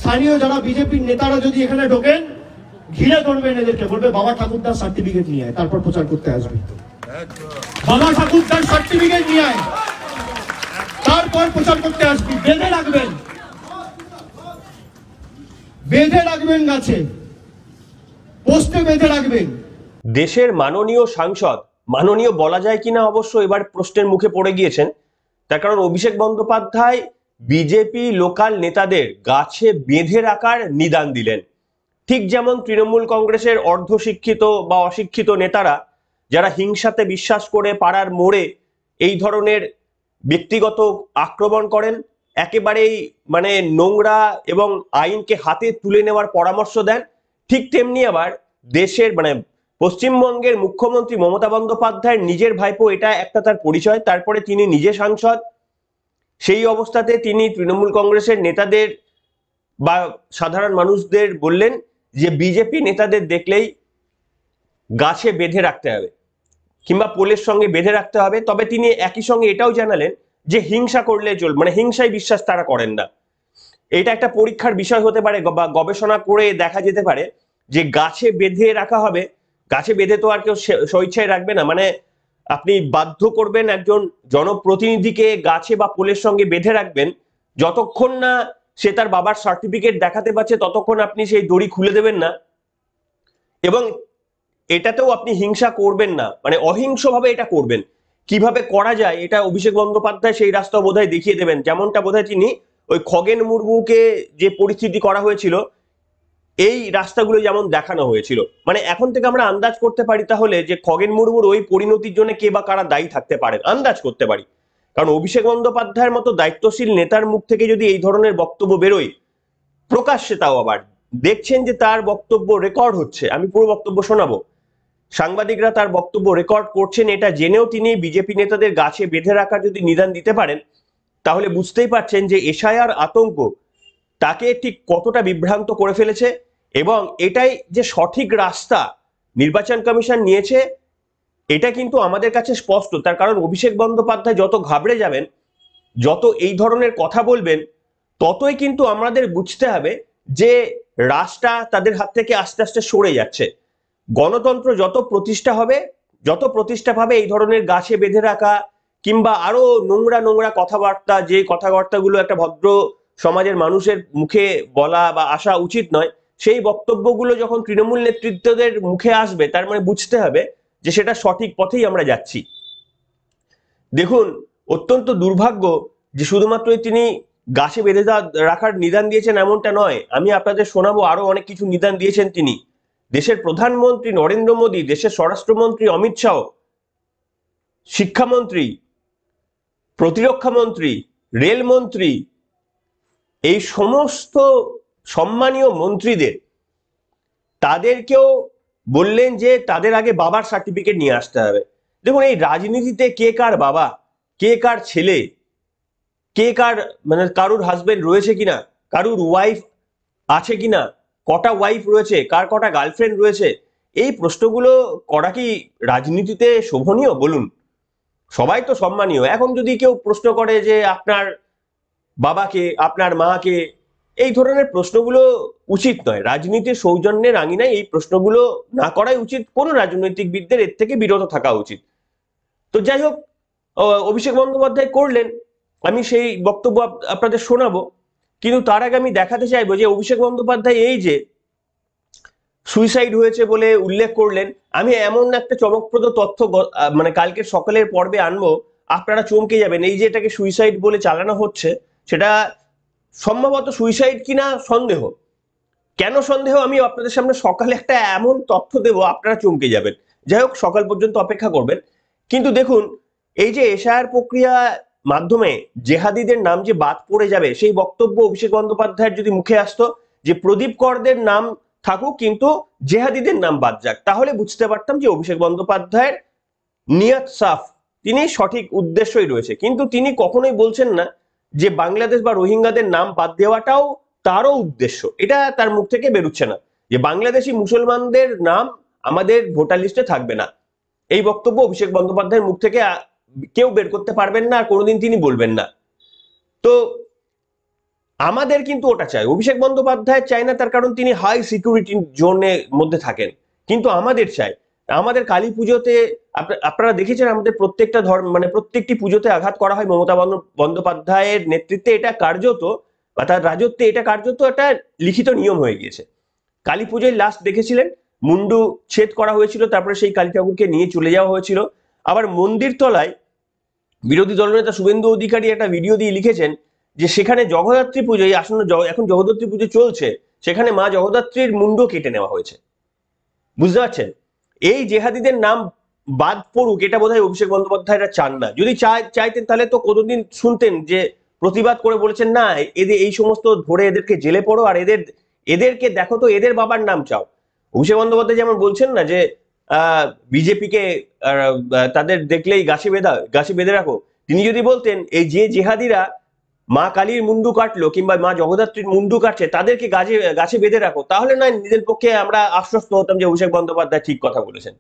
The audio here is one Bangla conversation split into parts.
স্থানীয় যারা বিজেপির নেতারা যদি এখানে ঢোকেন, ঘিরে ধরবেন এদেরকে, বলবে বাবা ঠাকুরদার সার্টিফিকেট নিয়ে আয়, তারপর প্রচার করতে আসবে। বাবা ঠাকুরদার সার্টিফিকেট নিয়ে আয়, তারপর প্রচার করতে আসবি। বেঁধে রাখবেন, বেঁধে রাখবেন, গাছে পোস্টে বেঁধে রাখবেন। দেশের মাননীয় সাংসদ, মাননীয় বলা যায় কিনা অবশ্য এবার প্রশ্নের মুখে পড়ে গিয়েছেন, তার কারণ অভিষেক বন্দ্যোপাধ্যায় বিজেপি লোকাল নেতাদের গাছে বেঁধে রাখার নিদান দিলেন। ঠিক যেমন তৃণমূল কংগ্রেসের অর্ধশিক্ষিত বা অশিক্ষিত নেতারা যারা হিংসাতে বিশ্বাস করে পাড়ার মোড়ে এই ধরনের ব্যক্তিগত আক্রমণ করেন, একেবারেই মানে নোংরা এবং আইনকে হাতে তুলে নেওয়ার পরামর্শ দেন, ঠিক তেমনি আবার দেশের মানে পশ্চিমবঙ্গের মুখ্যমন্ত্রী মমতা বন্দ্যোপাধ্যায়ের নিজের ভাইপো, এটা একটা তার পরিচয়, তারপরে তিনি নিজে সাংসদ, সেই অবস্থাতে তিনি তৃণমূল কংগ্রেসের নেতাদের বা সাধারণ মানুষদের বললেন যে বিজেপি নেতাদের দেখলেই গাছে বেঁধে রাখতে হবে কিংবা পোলের সঙ্গে বেঁধে রাখতে হবে। তবে তিনি একই সঙ্গে এটাও জানালেন যে হিংসা করলে চলবে, মানে হিংসায় বিশ্বাস তারা করেন না। এটা একটা পরীক্ষার বিষয় হতে পারে বা গবেষণা করে দেখা যেতে পারে যে গাছে বেঁধে রাখা হবে। গাছে বেঁধে তো আর কেউ স্বেচ্ছায় রাখবে না, মানে আপনি বাধ্য করবেন একজন জনপ্রতিনিধিকে গাছে বা পোলের সঙ্গে বেঁধে রাখবেন, যতক্ষণ না সে তার বাবার সার্টিফিকেট দেখাতে পারছে ততক্ষণ আপনি সেই দড়ি খুলে দেবেন না, এবং এটাতেও আপনি হিংসা করবেন না, মানে অহিংসভাবে এটা করবেন। কিভাবে করা যায় এটা অভিষেক বন্দ্যোপাধ্যায় সেই রাস্তা বোধহয় দেখিয়ে দেবেন, যেমনটা বোধহয় তিনি ওই খগেন মুর্মুকে যে পরিস্থিতি করা হয়েছিল এই রাস্তাগুলো যেমন দেখানো হয়েছিল। মানে এখন থেকে আমরা আন্দাজ করতে পারি তাহলে যে খগেন মুর্মুর ওই পরিণতির জন্য কে বা কারা দায়ী থাকতে পারেন, আন্দাজ করতে পারি। কারণ অভিষেক বন্দ্যোপাধ্যায়ের মতো দায়িত্বশীল নেতার মুখ থেকে যদি এই ধরনের বক্তব্য বেরোয় প্রকাশ্যে, তাও আবার দেখছেন যে তার বক্তব্য রেকর্ড হচ্ছে, আমি পুরো বক্তব্য শোনাবো, সাংবাদিকরা তার বক্তব্য রেকর্ড করছেন, এটা জেনেও তিনি বিজেপি নেতাদের গাছে বেঁধে রাখার যদি নিদান দিতে পারেন, তাহলে বুঝতেই পারছেন যে এসআইআর আতঙ্ক তাকে ঠিক কতটা বিভ্রান্ত করে ফেলেছে। এবং এটাই যে সঠিক রাস্তা নির্বাচন কমিশন নিয়েছে এটা কিন্তু আমাদের কাছে স্পষ্ট। তার কারণ অভিষেক বন্দ্যোপাধ্যায় যত ঘাবড়ে যাবেন, যত এই ধরনের কথা বলবেন, ততই কিন্তু আমাদের বুঝতে হবে যে রাস্তা তাদের হাত থেকে আস্তে আস্তে সরে যাচ্ছে। গণতন্ত্র যত প্রতিষ্ঠা হবে, যত প্রতিষ্ঠা পাবে এই ধরনের গাছে বেঁধে রাখা কিংবা আরো নোংরা নোংরা কথাবার্তা, যে কথাবার্তাগুলো একটা ভদ্র সমাজের মানুষের মুখে বলা বা আসা উচিত নয়, সেই বক্তব্যগুলো যখন তৃণমূল নেতৃত্বদের মুখে আসবে, তার মানে বুঝতে হবে যে সেটা সঠিক পথেই আমরা যাচ্ছি। দেখুন, অত্যন্ত দুর্ভাগ্য যে শুধুমাত্র তিনি গাছে বেঁধে রাখার নিদান দিয়েছেন এমনটা নয়, আমি আপনাদের শোনাবো আরো অনেক কিছু নিদান দিয়েছেন তিনি। দেশের প্রধানমন্ত্রী নরেন্দ্র মোদী, দেশের স্বরাষ্ট্রমন্ত্রী অমিত শাহ, শিক্ষামন্ত্রী, প্রতিরক্ষা মন্ত্রী, রেলমন্ত্রী, এই সমস্ত সম্মানীয় মন্ত্রীদের তাদেরকেও বললেন যে তাদের আগে বাবার সার্টিফিকেট নিয়ে আসতে হবে। দেখুন, এই রাজনীতিতে কে কার বাবা, কে কার ছেলে, কে কার মানে কারুর হাজবেন্ড রয়েছে কিনা, কারুর ওয়াইফ আছে কিনা, কটা ওয়াইফ রয়েছে, কার কটা গার্লফ্রেন্ড রয়েছে, এই প্রশ্নগুলো করা কি রাজনীতিতে শোভনীয় বলুন? সবাই তো সম্মানীয়। এখন যদি কেউ প্রশ্ন করে যে আপনার বাবাকে, আপনার মাকে, এই ধরনের প্রশ্নগুলো উচিত নয়। রাজনীতির সৌজন্যের আঙিনায় এই প্রশ্নগুলো না করাই উচিত, কোন রাজনৈতিকবিদদের এর থেকে বিরত থাকা উচিত। তো যাই হোক, অভিষেক বন্দ্যোপাধ্যায় করলেন, আমি সেই বক্তব্য আপনাদের শোনাবো, কিন্তু তার আগে আমি দেখাতে চাইবো যে অভিষেক বন্দ্যোপাধ্যায় এই যে সুইসাইড হয়েছে বলে উল্লেখ করলেন, আমি এমন একটা চমকপ্রদ তথ্য মানে কালকে সকালের পর্বে আনবো, আপনারা চমকে যাবেন। এই যে এটাকে সুইসাইড বলে চালানো হচ্ছে, সেটা সম্ভবত সুইসাইড কিনা সন্দেহ। কেন সন্দেহ আমি আপনাদের সামনে সকালে একটা এমন তথ্য দেব, আপনারা চমকে যাবেন। যাই হোক, সকাল পর্যন্ত অপেক্ষা করবেন। কিন্তু দেখুন, এই যে এসআইআর প্রক্রিয়া মাধ্যমে জেহাদিদের নাম যে বাদ পড়ে যাবে, সেই বক্তব্য অভিষেক বন্দ্যোপাধ্যায়ের যদি মুখে আসতো যে প্রদীপ করদের নাম থাকুক কিন্তু জেহাদিদের নাম বাদ যাক, তাহলে বুঝতে পারতাম যে অভিষেক বন্দ্যোপাধ্যায়ের নিয়ত সাফ, তিনি সঠিক উদ্দেশ্যই রয়েছে। কিন্তু তিনি কখনোই বলছেন না যে বাংলাদেশ বা রোহিঙ্গাদের নাম বাদ দেওয়াটাও তারও উদ্দেশ্য, এটা তার মুখ থেকে বেরোচ্ছে না যে বাংলাদেশি মুসলমানদের নাম আমাদের ভোটার লিস্টে থাকবে না। এই বক্তব্য অভিষেক বন্দ্যোপাধ্যায়ের মুখ থেকে কেউ বের করতে পারবেন না, আর কোনোদিন তিনি বলবেন না। তো আমাদের কিন্তু ওটা চাই, অভিষেক বন্দ্যোপাধ্যায় চায় না, তার কারণ তিনি হাই সিকিউরিটি জোনের মধ্যে থাকেন, কিন্তু আমাদের চাই। আমাদের কালী পুজোতে আপনারা দেখেছেন আমাদের প্রত্যেকটা ধর্ম মানে প্রত্যেকটি পুজোতে আঘাত করা হয় মমতা বন্দ্যোপাধ্যায়ের নেতৃত্বে, এটা কার্যত বা তার রাজত্বে এটা কার্যত একটা লিখিত নিয়ম হয়ে গিয়েছে। কালী পুজোয় লাস্ট দেখেছিলেন মুন্ডু ছেদ করা হয়েছিল, তারপরে সেই কালী ঠাকুরকে নিয়ে চলে যাওয়া হয়েছিল। আবার মন্দির তলায় বিরোধী দলনেতা শুভেন্দু অধিকারী একটা ভিডিও দিয়ে লিখেছেন যে সেখানে জগদ্ধাত্রী পুজো, এই আসন্ন এখন জগদ্ধাত্রী পুজো চলছে, সেখানে মা জগদ্ধাত্রীর মুন্ড কেটে নেওয়া হয়েছে। বুঝতে পারছেন? এই জেহাদিদের নাম বাদ পড়ুক, এটা বোধহয় অভিষেক বন্দ্যোপাধ্যায়রা চান না। যদি চাইতেন তাহলে তো কতদিন শুনতেন যে প্রতিবাদ করে বলেছেন না এদের এই সমস্ত ধরে এদেরকে জেলে পড়ো, আর এদেরকে দেখো তো এদের বাবার নাম চাও। অভিষেক বন্দ্যোপাধ্যায় যেমন বলছেন না যে বিজেপিকে তাদের দেখলেই গাছে বেঁধে রাখো, তিনি যদি বলতেন এই যে জেহাদিরা মা কালীর মুন্ডু কাটলো কিংবা মা জগদ্ধাত্রীর মুন্ডু কাটছে তাদেরকে গাছে বেঁধে রাখো, তাহলে না নিজের পক্ষে আমরা আশ্বস্ত হতাম যে অভিষেক বন্দ্যোপাধ্যায় ঠিক কথা বলেছেন।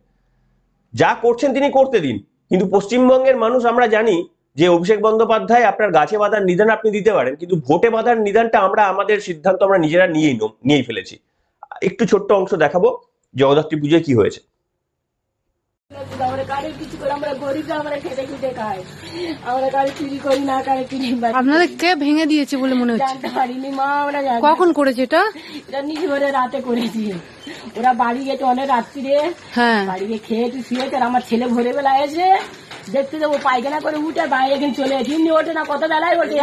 যা করছেন তিনি করতে দিন, কিন্তু পশ্চিমবঙ্গের মানুষ আমরা জানি যে অভিষেক বন্দ্যোপাধ্যায় আপনার গাছে বাঁধার নিদান আপনি দিতে পারেন, কিন্তু ভোটে বাঁধার নিদানটা আমাদের সিদ্ধান্ত আমরা নিজেরা নিয়েই ফেলেছি। একটু ছোট্ট অংশ দেখাবো জগদ্ধাত্রী পুজোয় কি হয়েছে। আপনাদের কে ভেঙে দিয়েছে বলে মনে হচ্ছে? জানতে পারিনি মা, আমরা কখন করেছে এটা? নিজে করে রাতে করেছি। ওরা বাড়ি গেছে অনেক রাত্রিরে, হ্যাঁ, বাড়ি গিয়ে খেয়ে শুয়েছে। আর আমার ছেলে ভোরবেলা এসে দেখতে যাবো পায়খানা করে উঠে বাইরে এখানে চলে গেছে। ইমনি ওঠে না, কত বেলায় ওঠে,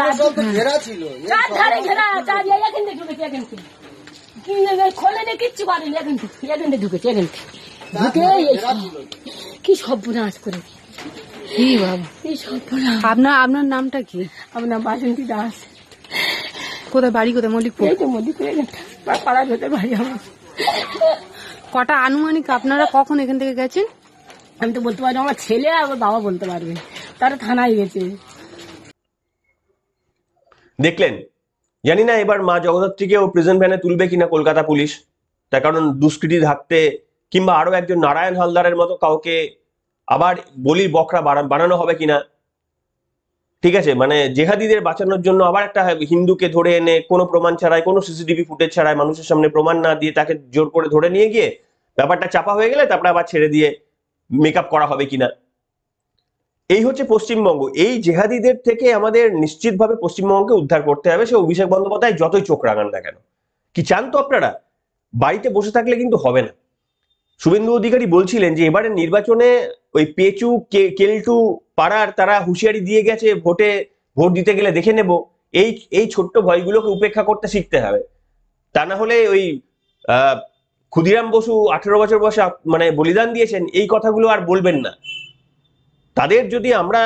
চার ধারে ঘেরা, চার এখান থেকে ঢুকেছে, এখান থেকে কি খোলে নেই, কিচ্ছু করেনি, এখান থেকে ঢুকেছে, এখান থেকে ঢুকে কি সর্বনাশ করেছে। কি বাবা, এই সর্বনাশ। আপনার নামটা কি? আমার নাম বাসন্তী দাস। কোথায় বাড়ি, কোথায়? মল্লিকপুর। এই তো মল্লিকপুর, পাড়ার ভেতর বাড়ি আমার। কটা আনুমানিক আপনারা কখন এখান থেকে গেছেন? আমি তো বলতে পারবো, আমার ছেলে আর আমার বাবা বলতে পারবে, তারা থানায় গেছে। দেখলেন, জানি না এবার মা জগদ্ধাত্রীকেও প্রিজন ভ্যানে তুলবে কিনা কলকাতা পুলিশ, তার কারণ দুষ্কৃতী থাকতে কিংবা আরো একজন নারায়ণ হালদারের মতো কাউকে আবার বলির বকরা বানানো হবে কিনা। ঠিক আছে, মানে জেহাদিদের বাঁচানোর জন্য আবার একটা হিন্দুকে ধরে এনে কোনো প্রমাণ ছাড়াই, কোনো সিসিটিভি ফুটেজ ছাড়াই, মানুষের সামনে প্রমাণ না দিয়ে তাকে জোর করে ধরে নিয়ে গিয়ে ব্যাপারটা চাপা হয়ে গেলে তারপরে আবার ছেড়ে দিয়ে মেকআপ করা হবে কিনা। এই হচ্ছে পশ্চিমবঙ্গ। এই জেহাদিদের থেকে আমাদের নিশ্চিতভাবে পশ্চিমবঙ্গকে উদ্ধার করতে হবে, সে অভিষেক বন্দ্যোপাধ্যায় যতই চোখ রাঙান না কেন। কি চান তো আপনারা? বাড়িতে বসে থাকলে কিন্তু হবে না। শুভেন্দু অধিকারী বলছিলেন যে এবারের নির্বাচনে ওই পেচু কেলটু পাড়ার তারা হুঁশিয়ারি দিয়ে গেছে ভোট দিতে গেলে দেখে নেব। এই ছোট্ট ভয়গুলোকে উপেক্ষা করতে শিখতে হবে, তা না হলে ওই ক্ষুদিরাম বসু 18 বছর বয়সে মানে বলিদান দিয়েছেন এই কথাগুলো আর বলবেন না। তাদের যদি আমরা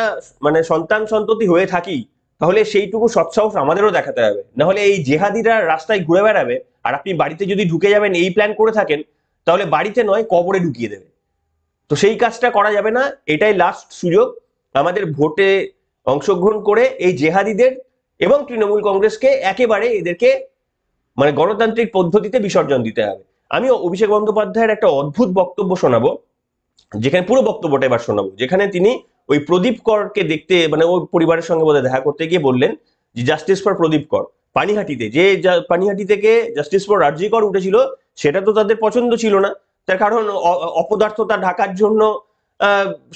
মানে সন্তান সন্ততি হয়ে থাকি তাহলে সেইটুকু সৎসাহস আমাদেরও দেখাতে হবে, না হলে এই জেহাদিরা রাস্তায় ঘুরে বেড়াবে আর আপনি বাড়িতে যদি ঢুকে যাবেন এই প্ল্যান করে থাকেন, তাহলে বাড়িতে নয় কবরে ঢুকিয়ে দেবে। তো সেই কাজটা করা যাবে না। এটাই লাস্ট সুযোগ আমাদের ভোটে অংশগ্রহণ করে এই জেহাদিদের এবং তৃণমূল কংগ্রেসকে একেবারে এদেরকে মানে গণতান্ত্রিক পদ্ধতিতে বিসর্জন দিতে হবে। আমি অভিষেক বন্দ্যোপাধ্যায়ের একটা অদ্ভুত বক্তব্য শোনাবো, যেখানে পুরো বক্তব্যটা এবার শোনাবো, যেখানে তিনি ওই প্রদীপ করকে দেখতে মানে ওই পরিবারের সঙ্গে বোধহয় দেখা করতে গিয়ে বললেন যে জাস্টিস ফর প্রদীপ কর। পানিহাটিতে পানিহাটি থেকে জাস্টিস ফর রাজি কর উঠেছিল, সেটা তো তাদের পছন্দ ছিল না, তার কারণ অপদার্থতা ঢাকার জন্য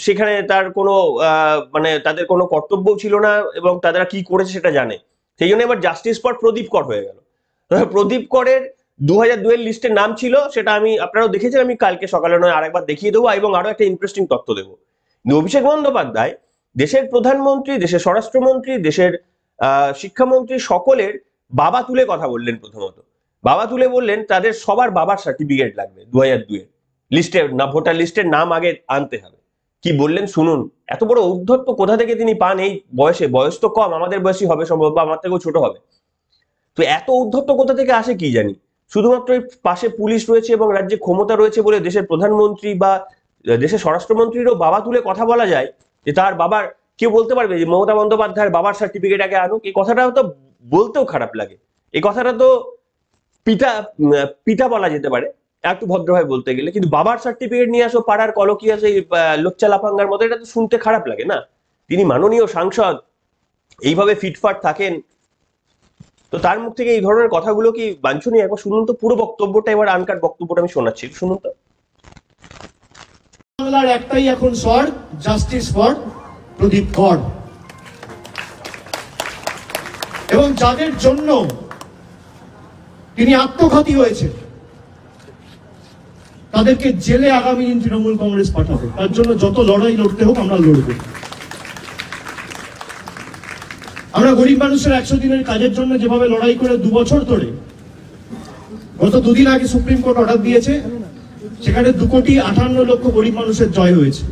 সেখানে তার কোনো মানে তাদের কোনো কর্তব্য ছিল না এবং তারা কি করেছে সেটা জানে, সেই জন্য এবার জাস্টিস ফর প্রদীপ কর হয়ে গেল। প্রদীপ করের 2002 এর লিস্টের নাম ছিল, সেটা আপনারাও দেখেছেন, আমি কালকে সকালে নয় আরেকবার দেখিয়ে দেবো এবং আরো একটা ইন্টারেস্টিং তথ্য দেবো। অভিষেক বন্দ্যোপাধ্যায় দেশের প্রধানমন্ত্রী, দেশের স্বরাষ্ট্রমন্ত্রী, দেশের শিক্ষামন্ত্রী সকলের বাবা তুলে কথা বললেন। প্রথমত বাবা তুলে বললেন তাদের সবার বাবার সার্টিফিকেট লাগবে 2002 এর লিস্টে, না ভোটার লিস্টের নাম আগে আনতে হবে। কি বললেন শুনুন। এত বড় ঔদ্ধত্য কোথা থেকে তিনি পান এই বয়সে? বয়স তো কম, আমাদের বয়সী হবে সম্ভব, বা আমার থেকেও ছোট হবে। তো এত ঔদ্ধত্য কোথা থেকে আসে কি জানি। শুধুমাত্র পাশে পুলিশ রয়েছে এবং রাজ্যে ক্ষমতা রয়েছে বলে দেশের প্রধানমন্ত্রী বা দেশের স্বরাষ্ট্রমন্ত্রীরও বাবা তুলে কথা বলা যায়, যে তার বাবার, কেউ বলতে পারবে যে মমতা বন্দ্যোপাধ্যায়ের বাবার সার্টিফিকেট আগে আনুক? এই কথাটা তো বলতেও খারাপ লাগে। এই কথাটা তো পিতা বলা যেতে পারে একটু ভদ্রভাবে বলতে গেলে, কিন্তু বাবার সার্টিফিকেট নিয়ে আসো পাড়ার কলকিয়া সেই লোচ্চা লাফাঙ্গার মতো, এটা তো শুনতে খারাপ লাগে না? তিনি মাননীয় সাংসদ, এইভাবে ফিটফাট থাকেন, তো তার মুখ থেকে এই ধরনের কথাগুলো কি বাঞ্ছনীয়? একবার শুনুন তো পুরো বক্তব্যটা, এবার আনকাট বক্তব্যটা আমি শোনাচ্ছি, শুনুন তো। বাংলার একটাই এখন স্বর, জাস্টিস ফর প্রদীপ কর। এবং যাদের জন্য তিনি আত্মঘাতী হয়েছে তাদেরকে জেলে আগামী দিন তৃণমূল কংগ্রেস পাঠাবে। তার জন্য যত লড়াই লড়তে হোক আমরা লড়ব। আমরা গরিব মানুষের 100 দিনের কাজের জন্য যেভাবে লড়াই করে 2 বছর ধরে, গত 2 দিন আগে সুপ্রিম কোর্ট অর্ডার দিয়েছে, সেখানে 2,58,00,000 গরিব মানুষের জয় হয়েছে।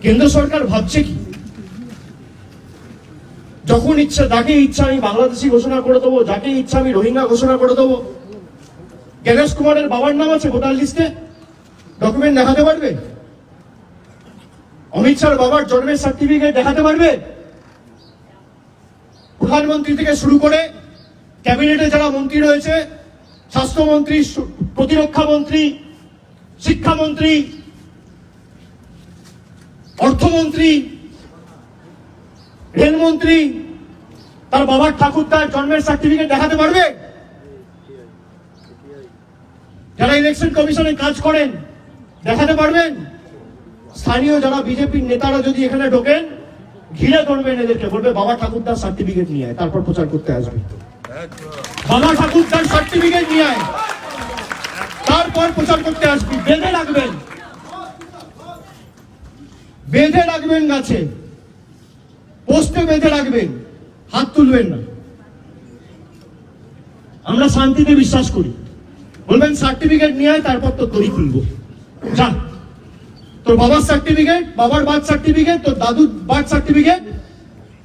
কেন্দ্র সরকার ভাবছে কি, যখন ইচ্ছা যাকে ইচ্ছা আমি বাংলাদেশি ঘোষণা করে দেবো, যাকে ইচ্ছা আমি রোহিঙ্গা ঘোষণা করে দেবো। জ্ঞানেশ কুমারের বাবার নাম আছে ভোটার লিস্টে, ডকুমেন্ট দেখাতে পারবে? অমিত শাহর বাবার জন্মের সার্টিফিকেট দেখাতে পারবে? প্রধানমন্ত্রী থেকে শুরু করে ক্যাবিনেটে যারা মন্ত্রী রয়েছে, স্বাস্থ্যমন্ত্রী, প্রতিরক্ষা মন্ত্রী, শিক্ষামন্ত্রী, অর্থমন্ত্রী, রেলমন্ত্রী, তার বাবার ঠাকুরদার জন্মের সার্টিফিকেট দেখাতে পারবে? যারা ইলেকশন কমিশনে কাজ করেন দেখাতে পারবেন? স্থানীয় যারা বিজেপির নেতারা যদি এখানে ঢোকেন, ঘিরে ধরবেন এদেরকে, বলবে বাবা ঠাকুরদার সার্টিফিকেট নিয়ে আয়, তারপর প্রচার করতে আসবে। বাবা ঠাকুরদার সার্টিফিকেট নিয়ে আয়, তারপর প্রচার করতে আসবি। বেঁধে রাখবেন, বেঁধে রাখবেন গাছে, পোস্টে বেঁধে রাখবেন, হাত তুলবেন না। আমরা শান্তিতে বিশ্বাস করি। বলবেন সার্টিফিকেট নিয়ে আয়, তারপর তো দড়ি খুলবো। যা, তোর বাবার সার্টিফিকেট, বাবার বার্থ সার্টিফিকেট, তোর দাদুর বার্থ সার্টিফিকেট,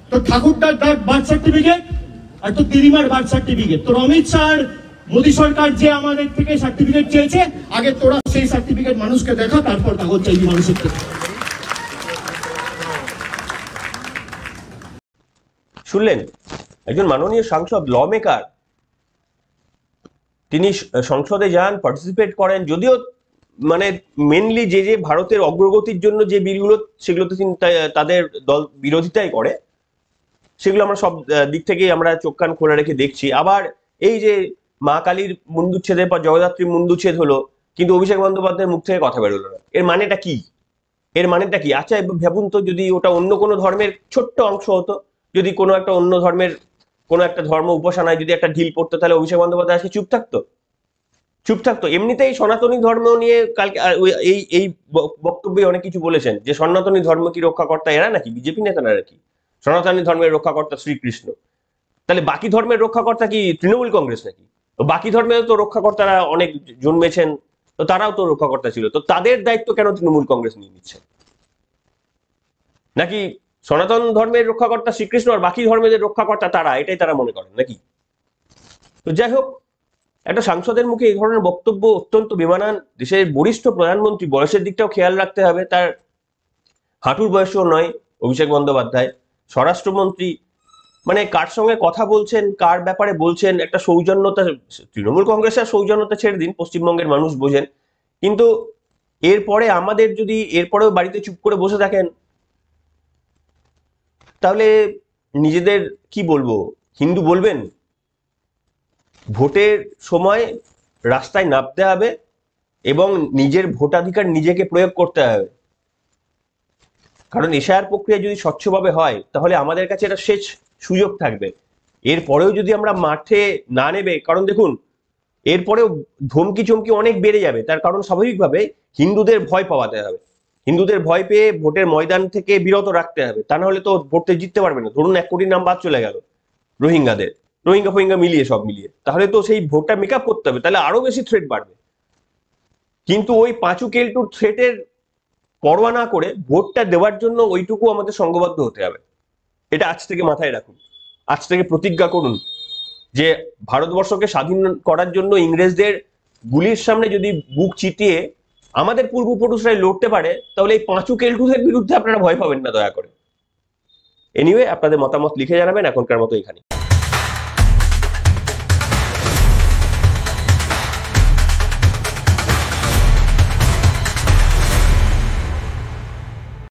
তোর ঠাকুরদার বার্থ সার্টিফিকেট, আর তোর দিদিমার বার্থ সার্টিফিকেট। তোর অমিত শাহ, মোদী সরকার যে আমাদের থেকে সার্টিফিকেট চেয়েছে, আগে তোরা সেই সার্টিফিকেট মানুষকে দেখা, তারপর কাগজ চাইবি মানুষের থেকে। শুনলেন, একজন মাননীয় সাংসদ, ল মেকার, তিনি সংসদে যান, পার্টিসিপেট করেন, যদিও মানে মেনলি যে যে ভারতের অগ্রগতির জন্য যে বিলগুলো, সেগুলোতে তিনি তাদের দল বিরোধিতাই করে, সেগুলো আমরা সব দিক থেকেই আমরা চোখ কান খোলা রেখে দেখছি। আবার এই যে মা কালীর মুন্ডুচ্ছেদের পর জগদ্ধাত্রীর মুন্ডুচ্ছেদ হলো, কিন্তু অভিষেক বন্দ্যোপাধ্যায়ের মুখ থেকে কথা বেরোলো না। এর মানেটা কি? এর মানেটা কি? আচ্ছা ভাবুন তো, যদি ওটা অন্য কোনো ধর্মের ছোট্ট অংশ হতো, যদি কোনো একটা অন্য ধর্মের কোনো একটা ধর্ম উপাসনায় যদি একটা ঢিল পড়তো, তাহলে অভিষেক বন্দ্যোপাধ্যায় আজকে চুপ থাকতো? চুপ থাকতো? এমনিতেই সনাতনী ধর্ম নিয়ে কালকে এই বক্তব্যে অনেক কিছু বলেছেন, যে সনাতনী ধর্ম কি রক্ষাকর্তা এরা নাকি, বিজেপি নেতারা নাকি? সনাতনী ধর্মের রক্ষাকর্তা শ্রীকৃষ্ণ, তাহলে বাকি ধর্মের রক্ষাকর্তা কি তৃণমূল কংগ্রেস নাকি? তো বাকি ধর্মের তো রক্ষাকর্তারা অনেক জন্মেছেন, তো তারাও তো রক্ষাকর্তা ছিল, তো তাদের দায়িত্ব কেন তৃণমূল কংগ্রেস নিয়ে নিচ্ছে? নাকি সনাতন ধর্মের রক্ষাকর্তা শ্রীকৃষ্ণ আর বাকি ধর্মের রক্ষাকর্তা তারা, এটাই তারা মনে করেন নাকি? তো যাই হোক, একটা সাংসদের মুখে এই ধরনের বক্তব্য অত্যন্ত বেমানান। দেশের বরিষ্ঠ প্রধানমন্ত্রী, বয়সের দিকটাও খেয়াল রাখতে হবে, তার হাঁটুর বয়সও নয় অভিষেক বন্দ্যোপাধ্যায়। স্বরাষ্ট্রমন্ত্রী, মানে কার সঙ্গে কথা বলছেন, কার ব্যাপারে বলছেন, একটা সৌজন্যতা, তৃণমূল কংগ্রেসের সৌজন্যতা ছেড়ে দিন, পশ্চিমবঙ্গের মানুষ বোঝেন, কিন্তু এরপরে আমাদের যদি এরপরেও বাড়িতে চুপ করে বসে থাকেন, তাহলে নিজেদের কি বলবো, হিন্দু বলবেন? ভোটের সময় রাস্তায় নামতে হবে এবং নিজের ভোটাধিকার নিজেকে প্রয়োগ করতে হবে। কারণ এশআইআর প্রক্রিয়া যদি স্বচ্ছভাবে হয়, তাহলে আমাদের কাছে এটা শেষ সুযোগ থাকবে। এরপরেও যদি আমরা মাঠে না নেবে, কারণ দেখুন এরপরেও ধমকি চমকি অনেক বেড়ে যাবে, তার কারণ স্বাভাবিকভাবে হিন্দুদের ভয় পাওয়াতে হবে, হিন্দুদের ভয় পেয়ে ভোটের ময়দান থেকে বিরত রাখতে হবে, তা না হলে তো ভোটে জিততে পারবে না। ধরুন 1 কোটি নাম বাদ চলে গেল রোহিঙ্গা ফোহিঙ্গা মিলিয়ে, সব মিলিয়ে, তাহলে তো সেই ভোটটা মেক আপ করতে হবে, তাহলে আরো বেশি থ্রেট বাড়বে। কিন্তু ওই পাঁচু কেলটুর থ্রেটের পরোয়া না করে ভোটটা দেওয়ার জন্য ওইটুকু আমাদের সংঘবদ্ধ হতে হবে। এটা আজ থেকে মাথায় রাখুন, আজ থেকে প্রতিজ্ঞা করুন যে ভারতবর্ষকে স্বাধীন করার জন্য ইংরেজদের গুলির সামনে যদি বুক চিতিয়ে আমাদের পূর্বপুরুষরাই লড়তে পারে, তাহলে এই পাঁচু কেলটুদের বিরুদ্ধে আপনারা ভয় পাবেন না দয়া করে। এনিওয়ে, আপনাদের মতামত লিখে জানাবেন। এখনকার মতো এখানে।